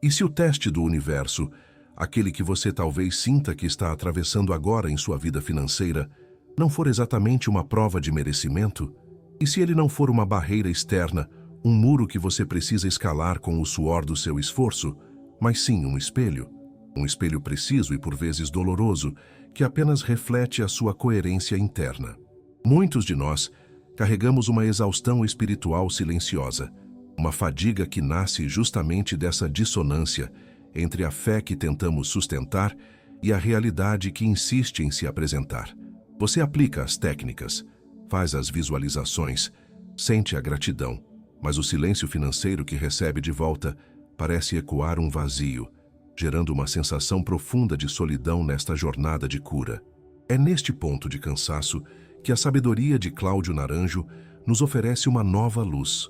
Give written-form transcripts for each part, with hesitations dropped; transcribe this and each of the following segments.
E se o teste do universo, aquele que você talvez sinta que está atravessando agora em sua vida financeira, não for exatamente uma prova de merecimento? E se ele não for uma barreira externa, um muro que você precisa escalar com o suor do seu esforço, mas sim um espelho? Um espelho preciso e por vezes doloroso, que apenas reflete a sua coerência interna. Muitos de nós carregamos uma exaustão espiritual silenciosa, uma fadiga que nasce justamente dessa dissonância entre a fé que tentamos sustentar e a realidade que insiste em se apresentar. Você aplica as técnicas, faz as visualizações, sente a gratidão, mas o silêncio financeiro que recebe de volta parece ecoar um vazio, gerando uma sensação profunda de solidão nesta jornada de cura. É neste ponto de cansaço que a sabedoria de Cláudio Naranjo nos oferece uma nova luz,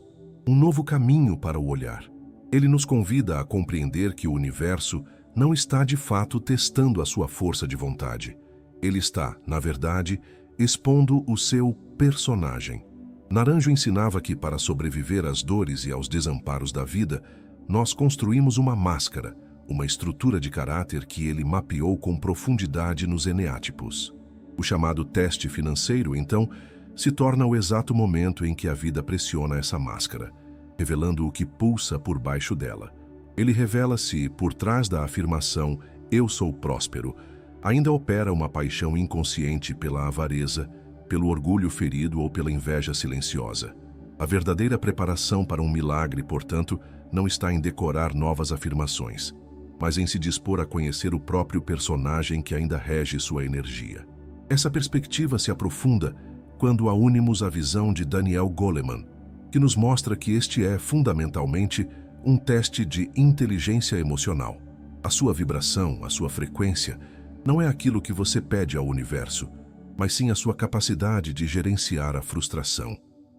um novo caminho para o olhar. Ele nos convida a compreender que o universo não está de fato testando a sua força de vontade. Ele está, na verdade, expondo o seu personagem. Naranjo ensinava que para sobreviver às dores e aos desamparos da vida, nós construímos uma máscara, uma estrutura de caráter que ele mapeou com profundidade nos eneátipos. O chamado teste financeiro, então, se torna o exato momento em que a vida pressiona essa máscara, revelando o que pulsa por baixo dela. Ele revela se, por trás da afirmação "eu sou próspero", ainda opera uma paixão inconsciente pela avareza, pelo orgulho ferido ou pela inveja silenciosa. A verdadeira preparação para um milagre, portanto, não está em decorar novas afirmações, mas em se dispor a conhecer o próprio personagem que ainda rege sua energia. Essa perspectiva se aprofunda quando unimos a visão de Daniel Goleman, que nos mostra que este é, fundamentalmente, um teste de inteligência emocional. A sua vibração, a sua frequência, não é aquilo que você pede ao universo, mas sim a sua capacidade de gerenciar a frustração,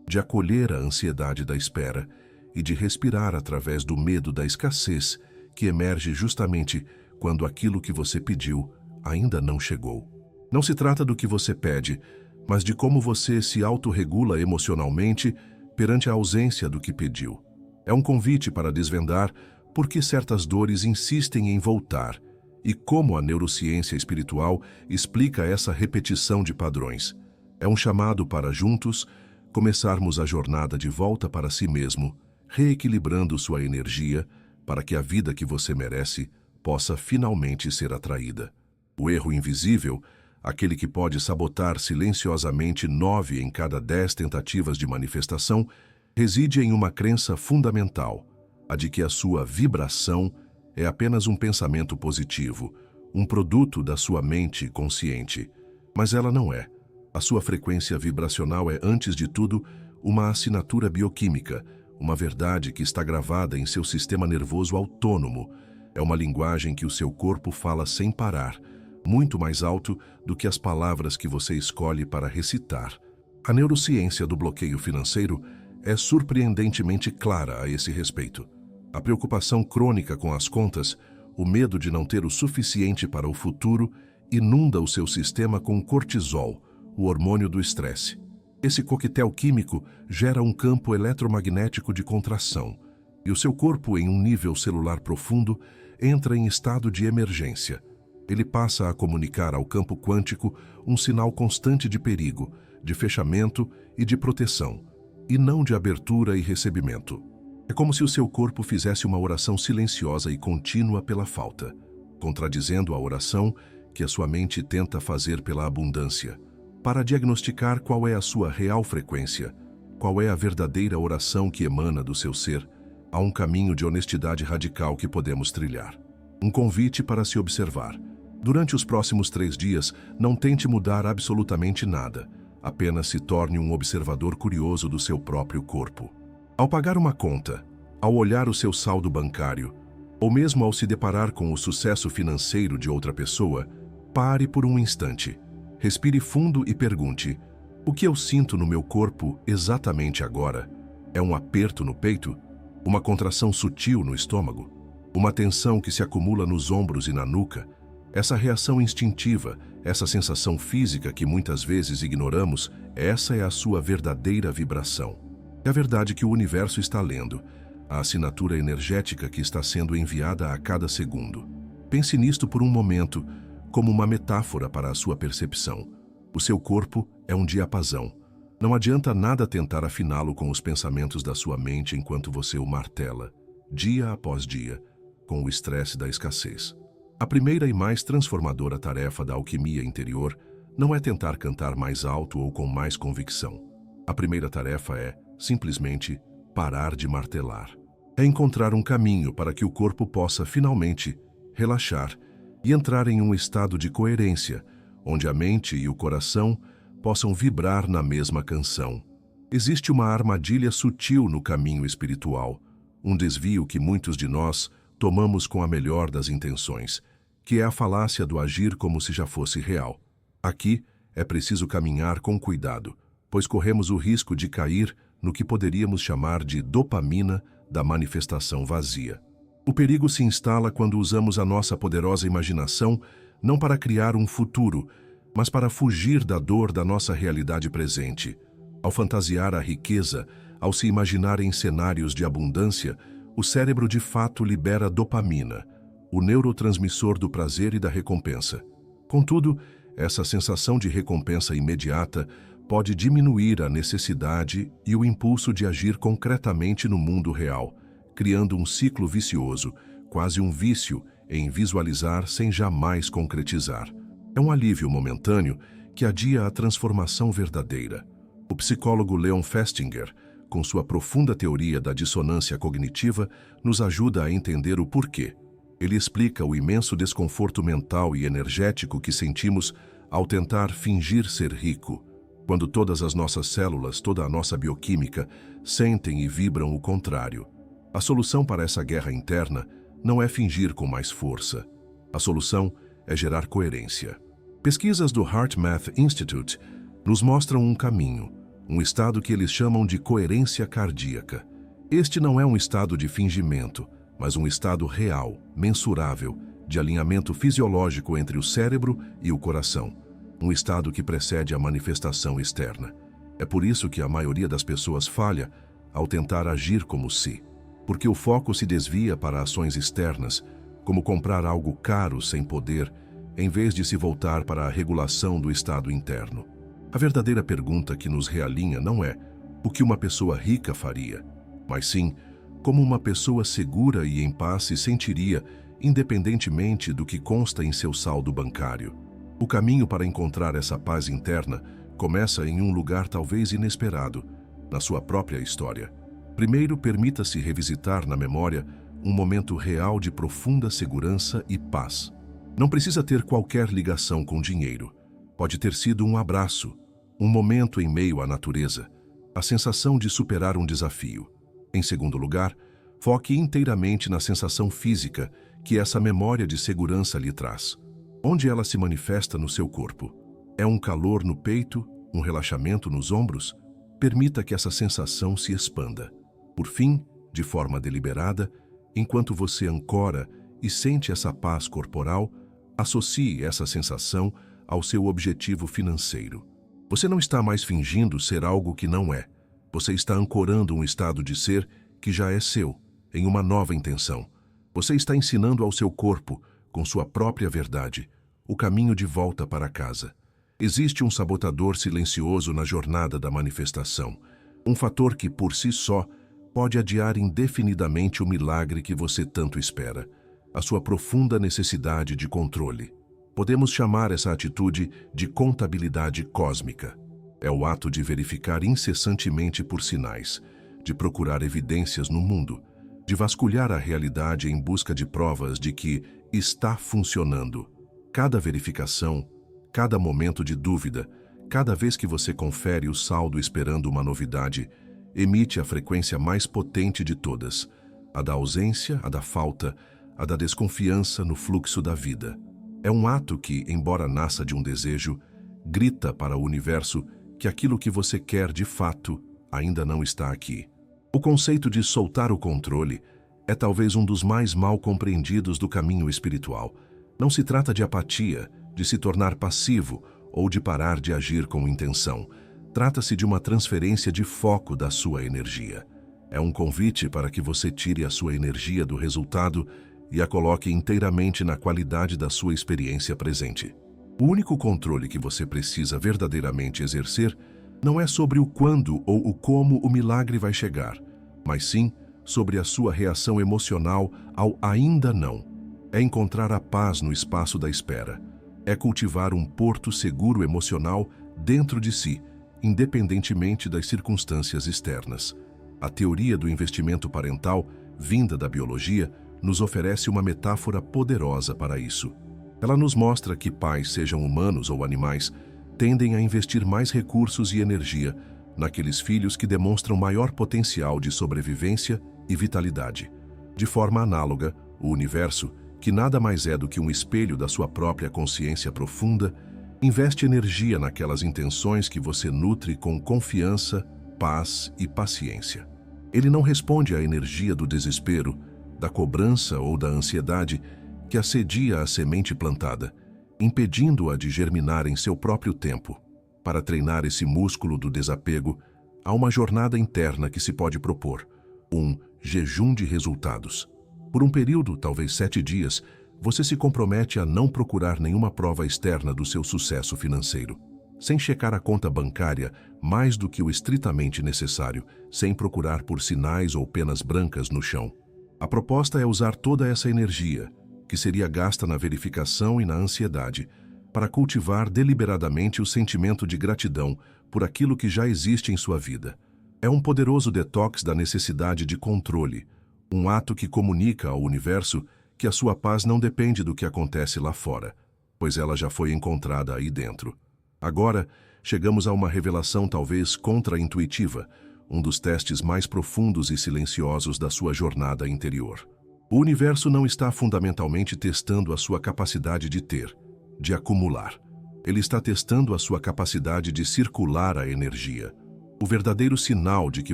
de acolher a ansiedade da espera e de respirar através do medo da escassez que emerge justamente quando aquilo que você pediu ainda não chegou. Não se trata do que você pede, mas de como você se autorregula emocionalmente perante a ausência do que pediu. É um convite para desvendar por que certas dores insistem em voltar e como a neurociência espiritual explica essa repetição de padrões. É um chamado para juntos começarmos a jornada de volta para si mesmo, reequilibrando sua energia para que a vida que você merece possa finalmente ser atraída. O erro invisível, aquele que pode sabotar silenciosamente 9 em cada 10 tentativas de manifestação, reside em uma crença fundamental, a de que a sua vibração é apenas um pensamento positivo, um produto da sua mente consciente. Mas ela não é. A sua frequência vibracional é, antes de tudo, uma assinatura bioquímica, uma verdade que está gravada em seu sistema nervoso autônomo. É uma linguagem que o seu corpo fala sem parar, muito mais alto do que as palavras que você escolhe para recitar. A neurociência do bloqueio financeiro é surpreendentemente clara a esse respeito. A preocupação crônica com as contas, o medo de não ter o suficiente para o futuro, inunda o seu sistema com cortisol, o hormônio do estresse. Esse coquetel químico gera um campo eletromagnético de contração, e o seu corpo, em um nível celular profundo, entra em estado de emergência. Ele passa a comunicar ao campo quântico um sinal constante de perigo, de fechamento e de proteção, e não de abertura e recebimento. É como se o seu corpo fizesse uma oração silenciosa e contínua pela falta, contradizendo a oração que a sua mente tenta fazer pela abundância. Para diagnosticar qual é a sua real frequência, qual é a verdadeira oração que emana do seu ser, há um caminho de honestidade radical que podemos trilhar. Um convite para se observar. Durante os próximos 3 dias, não tente mudar absolutamente nada, apenas se torne um observador curioso do seu próprio corpo. Ao pagar uma conta, ao olhar o seu saldo bancário, ou mesmo ao se deparar com o sucesso financeiro de outra pessoa, pare por um instante. Respire fundo e pergunte: o que eu sinto no meu corpo exatamente agora? É um aperto no peito? Uma contração sutil no estômago? Uma tensão que se acumula nos ombros e na nuca? Essa reação instintiva, essa sensação física que muitas vezes ignoramos, essa é a sua verdadeira vibração. É a verdade que o universo está lendo. a assinatura energética que está sendo enviada a cada segundo. Pense nisto por um momento, como uma metáfora para a sua percepção. O seu corpo é um diapasão. Não adianta nada tentar afiná-lo com os pensamentos da sua mente enquanto você o martela, dia após dia, com o estresse da escassez. A primeira e mais transformadora tarefa da alquimia interior não é tentar cantar mais alto ou com mais convicção. A primeira tarefa é, simplesmente, parar de martelar. É encontrar um caminho para que o corpo possa, finalmente, relaxar e entrar em um estado de coerência, onde a mente e o coração possam vibrar na mesma canção. Existe uma armadilha sutil no caminho espiritual, um desvio que muitos de nós tomamos com a melhor das intenções, que é a falácia do agir como se já fosse real. Aqui é preciso caminhar com cuidado, pois corremos o risco de cair no que poderíamos chamar de dopamina da manifestação vazia. O perigo se instala quando usamos a nossa poderosa imaginação não para criar um futuro, mas para fugir da dor da nossa realidade presente. Ao fantasiar a riqueza, ao se imaginar em cenários de abundância, o cérebro de fato libera dopamina, o neurotransmissor do prazer e da recompensa. Contudo, essa sensação de recompensa imediata pode diminuir a necessidade e o impulso de agir concretamente no mundo real, criando um ciclo vicioso, quase um vício em visualizar sem jamais concretizar. É um alívio momentâneo que adia a transformação verdadeira. O psicólogo Leon Festinger, com sua profunda teoria da dissonância cognitiva, nos ajuda a entender o porquê. Ele explica o imenso desconforto mental e energético que sentimos ao tentar fingir ser rico, quando todas as nossas células, toda a nossa bioquímica, sentem e vibram o contrário. A solução para essa guerra interna não é fingir com mais força. A solução é gerar coerência. Pesquisas do HeartMath Institute nos mostram um caminho, um estado que eles chamam de coerência cardíaca. Este não é um estado de fingimento, mas um estado real, mensurável, de alinhamento fisiológico entre o cérebro e o coração. Um estado que precede a manifestação externa. É por isso que a maioria das pessoas falha ao tentar agir como se, porque o foco se desvia para ações externas, como comprar algo caro sem poder, em vez de se voltar para a regulação do estado interno. A verdadeira pergunta que nos realinha não é o que uma pessoa rica faria, mas sim como uma pessoa segura e em paz se sentiria, independentemente do que consta em seu saldo bancário. O caminho para encontrar essa paz interna começa em um lugar talvez inesperado, na sua própria história. Primeiro, permita-se revisitar na memória um momento real de profunda segurança e paz. Não precisa ter qualquer ligação com dinheiro. Pode ter sido um abraço, um momento em meio à natureza, a sensação de superar um desafio. Em segundo lugar, foque inteiramente na sensação física que essa memória de segurança lhe traz. Onde ela se manifesta no seu corpo? É um calor no peito? Um relaxamento nos ombros? Permita que essa sensação se expanda. Por fim, de forma deliberada, enquanto você ancora e sente essa paz corporal, associe essa sensação ao seu objetivo financeiro. Você não está mais fingindo ser algo que não é. Você está ancorando um estado de ser que já é seu, em uma nova intenção. Você está ensinando ao seu corpo, com sua própria verdade, o caminho de volta para casa. Existe um sabotador silencioso na jornada da manifestação, um fator que, por si só, pode adiar indefinidamente o milagre que você tanto espera, a sua profunda necessidade de controle. Podemos chamar essa atitude de contabilidade cósmica. É o ato de verificar incessantemente por sinais, de procurar evidências no mundo, de vasculhar a realidade em busca de provas de que está funcionando. Cada verificação, cada momento de dúvida, cada vez que você confere o saldo esperando uma novidade, emite a frequência mais potente de todas, a da ausência, a da falta, a da desconfiança no fluxo da vida. É um ato que, embora nasça de um desejo, grita para o universo que aquilo que você quer de fato ainda não está aqui. O conceito de soltar o controle é talvez um dos mais mal compreendidos do caminho espiritual. Não se trata de apatia, de se tornar passivo ou de parar de agir com intenção. Trata-se de uma transferência de foco da sua energia. É um convite para que você tire a sua energia do resultado e a coloque inteiramente na qualidade da sua experiência presente. O único controle que você precisa verdadeiramente exercer não é sobre o quando ou o como o milagre vai chegar, mas sim sobre a sua reação emocional ao ainda não. É encontrar a paz no espaço da espera. É cultivar um porto seguro emocional dentro de si, independentemente das circunstâncias externas. A teoria do investimento parental, vinda da biologia, nos oferece uma metáfora poderosa para isso. Ela nos mostra que pais, sejam humanos ou animais, tendem a investir mais recursos e energia naqueles filhos que demonstram maior potencial de sobrevivência e vitalidade. De forma análoga, o universo, que nada mais é do que um espelho da sua própria consciência profunda, investe energia naquelas intenções que você nutre com confiança, paz e paciência. Ele não responde à energia do desespero, da cobrança ou da ansiedade que assedia a semente plantada, impedindo-a de germinar em seu próprio tempo. Para treinar esse músculo do desapego, há uma jornada interna que se pode propor, um jejum de resultados. Por um período, talvez 7 dias, você se compromete a não procurar nenhuma prova externa do seu sucesso financeiro, sem checar a conta bancária mais do que o estritamente necessário, sem procurar por sinais ou penas brancas no chão. A proposta é usar toda essa energia, que seria gasta na verificação e na ansiedade, para cultivar deliberadamente o sentimento de gratidão por aquilo que já existe em sua vida. É um poderoso detox da necessidade de controle, um ato que comunica ao universo que a sua paz não depende do que acontece lá fora, pois ela já foi encontrada aí dentro. Agora, chegamos a uma revelação talvez contra-intuitiva, um dos testes mais profundos e silenciosos da sua jornada interior. O universo não está fundamentalmente testando a sua capacidade de ter, de acumular. Ele está testando a sua capacidade de circular a energia. O verdadeiro sinal de que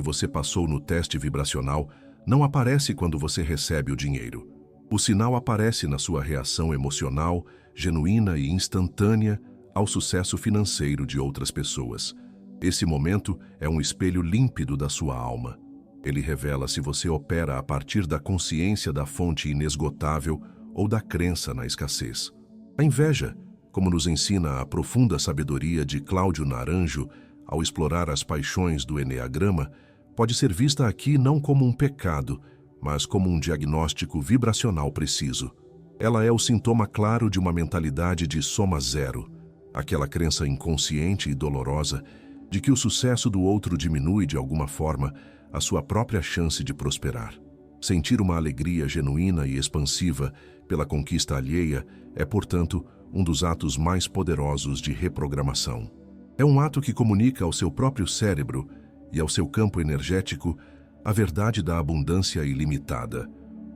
você passou no teste vibracional não aparece quando você recebe o dinheiro. O sinal aparece na sua reação emocional, genuína e instantânea ao sucesso financeiro de outras pessoas. Esse momento é um espelho límpido da sua alma. Ele revela se você opera a partir da consciência da fonte inesgotável ou da crença na escassez. A inveja, como nos ensina a profunda sabedoria de Cláudio Naranjo ao explorar as paixões do Eneagrama, pode ser vista aqui não como um pecado, mas como um diagnóstico vibracional preciso. Ela é o sintoma claro de uma mentalidade de soma zero, aquela crença inconsciente e dolorosa de que o sucesso do outro diminui de alguma forma a sua própria chance de prosperar. Sentir uma alegria genuína e expansiva pela conquista alheia é, portanto, um dos atos mais poderosos de reprogramação. É um ato que comunica ao seu próprio cérebro e ao seu campo energético a verdade da abundância ilimitada,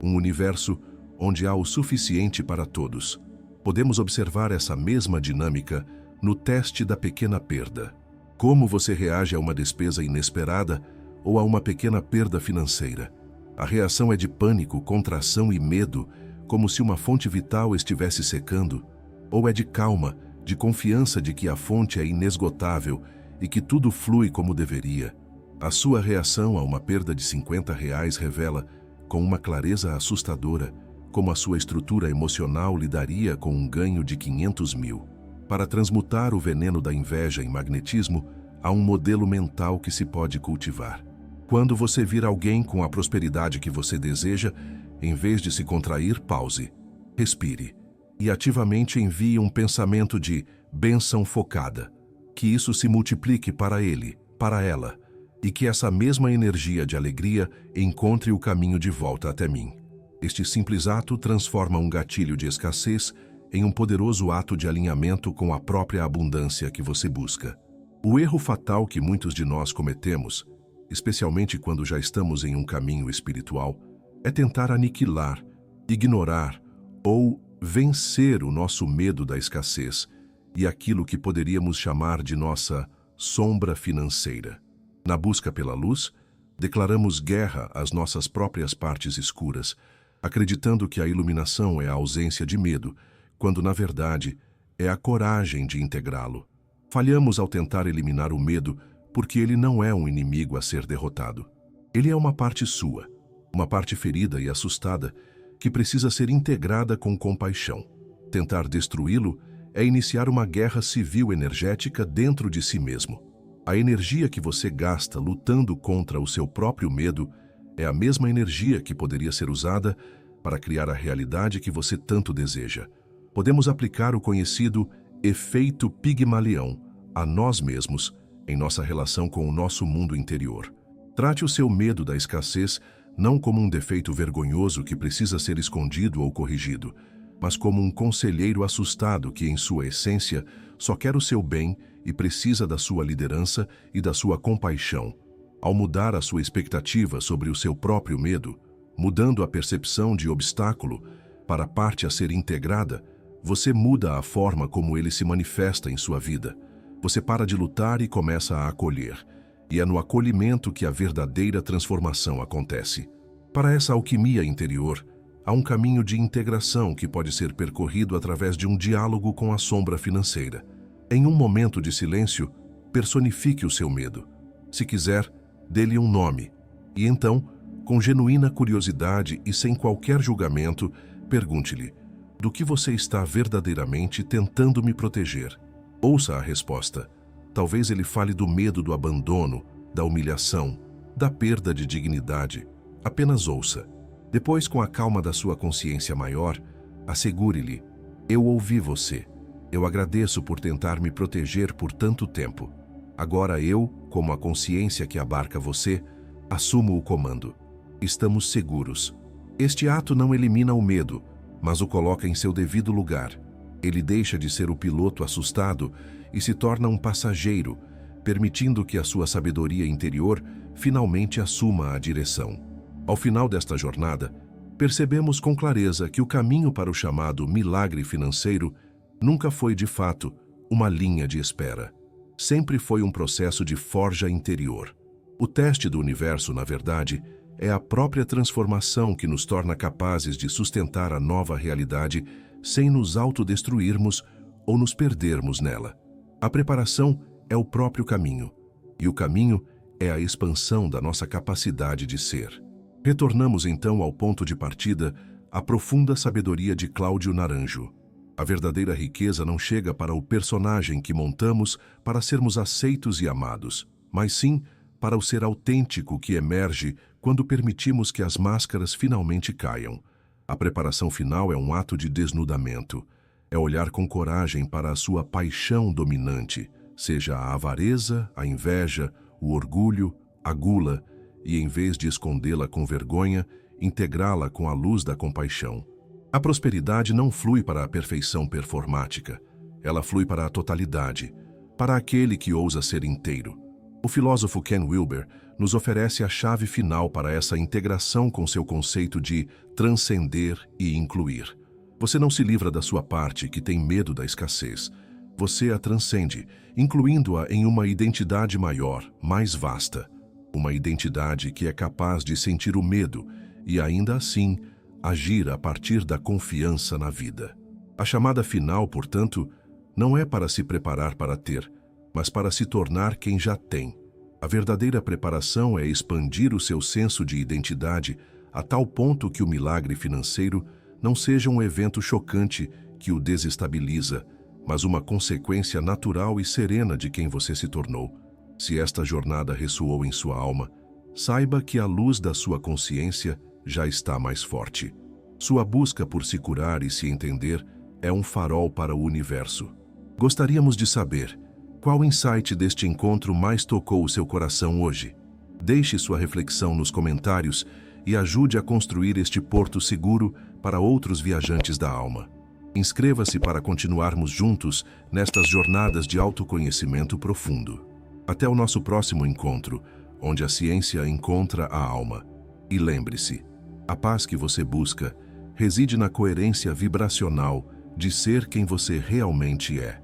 um universo onde há o suficiente para todos. Podemos observar essa mesma dinâmica no teste da pequena perda. Como você reage a uma despesa inesperada ou a uma pequena perda financeira? A reação é de pânico, contração e medo, como se uma fonte vital estivesse secando, ou é de calma, de confiança de que a fonte é inesgotável e que tudo flui como deveria? A sua reação a uma perda de R$ 50 revela, com uma clareza assustadora, como a sua estrutura emocional lidaria com um ganho de 500 mil. Para transmutar o veneno da inveja em magnetismo, há um modelo mental que se pode cultivar. Quando você vir alguém com a prosperidade que você deseja, em vez de se contrair, pause, respire e ativamente envie um pensamento de bênção focada. Que isso se multiplique para ele, para ela, e que essa mesma energia de alegria encontre o caminho de volta até mim. Este simples ato transforma um gatilho de escassez em um poderoso ato de alinhamento com a própria abundância que você busca. O erro fatal que muitos de nós cometemos, especialmente quando já estamos em um caminho espiritual, é tentar aniquilar, ignorar ou vencer o nosso medo da escassez e aquilo que poderíamos chamar de nossa sombra financeira. Na busca pela luz, declaramos guerra às nossas próprias partes escuras, acreditando que a iluminação é a ausência de medo, quando na verdade é a coragem de integrá-lo. Falhamos ao tentar eliminar o medo porque ele não é um inimigo a ser derrotado. Ele é uma parte sua, uma parte ferida e assustada, que precisa ser integrada com compaixão. Tentar destruí-lo é iniciar uma guerra civil energética dentro de si mesmo. A energia que você gasta lutando contra o seu próprio medo é a mesma energia que poderia ser usada para criar a realidade que você tanto deseja. Podemos aplicar o conhecido efeito Pigmalião a nós mesmos em nossa relação com o nosso mundo interior. Trate o seu medo da escassez não como um defeito vergonhoso que precisa ser escondido ou corrigido, mas como um conselheiro assustado que, em sua essência, só quer o seu bem e precisa da sua liderança e da sua compaixão. Ao mudar a sua expectativa sobre o seu próprio medo, mudando a percepção de obstáculo para a parte a ser integrada, você muda a forma como ele se manifesta em sua vida. Você para de lutar e começa a acolher. E é no acolhimento que a verdadeira transformação acontece. Para essa alquimia interior, há um caminho de integração que pode ser percorrido através de um diálogo com a sombra financeira. Em um momento de silêncio, personifique o seu medo. Se quiser, dê-lhe um nome. E então, com genuína curiosidade e sem qualquer julgamento, pergunte-lhe: do que você está verdadeiramente tentando me proteger? Ouça a resposta. Talvez ele fale do medo do abandono, da humilhação, da perda de dignidade. Apenas ouça. Depois, com a calma da sua consciência maior, assegure-lhe: eu ouvi você. Eu agradeço por tentar me proteger por tanto tempo. Agora eu, como a consciência que abarca você, assumo o comando. Estamos seguros. Este ato não elimina o medo, mas o coloca em seu devido lugar. Ele deixa de ser o piloto assustado e se torna um passageiro, permitindo que a sua sabedoria interior finalmente assuma a direção. Ao final desta jornada, percebemos com clareza que o caminho para o chamado milagre financeiro nunca foi, de fato, uma linha de espera. Sempre foi um processo de forja interior. O teste do universo, na verdade, é a própria transformação que nos torna capazes de sustentar a nova realidade sem nos autodestruirmos ou nos perdermos nela. A preparação é o próprio caminho, e o caminho é a expansão da nossa capacidade de ser. Retornamos então ao ponto de partida, a profunda sabedoria de Cláudio Naranjo. A verdadeira riqueza não chega para o personagem que montamos para sermos aceitos e amados, mas sim para o ser autêntico que emerge quando permitimos que as máscaras finalmente caiam. A preparação final é um ato de desnudamento. É olhar com coragem para a sua paixão dominante, seja a avareza, a inveja, o orgulho, a gula, e em vez de escondê-la com vergonha, integrá-la com a luz da compaixão. A prosperidade não flui para a perfeição performática. Ela flui para a totalidade, para aquele que ousa ser inteiro. O filósofo Ken Wilber nos oferece a chave final para essa integração com seu conceito de transcender e incluir. Você não se livra da sua parte que tem medo da escassez. Você a transcende, incluindo-a em uma identidade maior, mais vasta. Uma identidade que é capaz de sentir o medo e, ainda assim, agir a partir da confiança na vida. A chamada final, portanto, não é para se preparar para ter, mas para se tornar quem já tem. A verdadeira preparação é expandir o seu senso de identidade a tal ponto que o milagre financeiro não seja um evento chocante que o desestabiliza, mas uma consequência natural e serena de quem você se tornou. Se esta jornada ressoou em sua alma, saiba que a luz da sua consciência já está mais forte. Sua busca por se curar e se entender é um farol para o universo. Gostaríamos de saber qual insight deste encontro mais tocou o seu coração hoje. Deixe sua reflexão nos comentários e ajude a construir este porto seguro para outros viajantes da alma. Inscreva-se para continuarmos juntos nestas jornadas de autoconhecimento profundo. Até o nosso próximo encontro, onde a ciência encontra a alma. E lembre-se, a paz que você busca reside na coerência vibracional de ser quem você realmente é.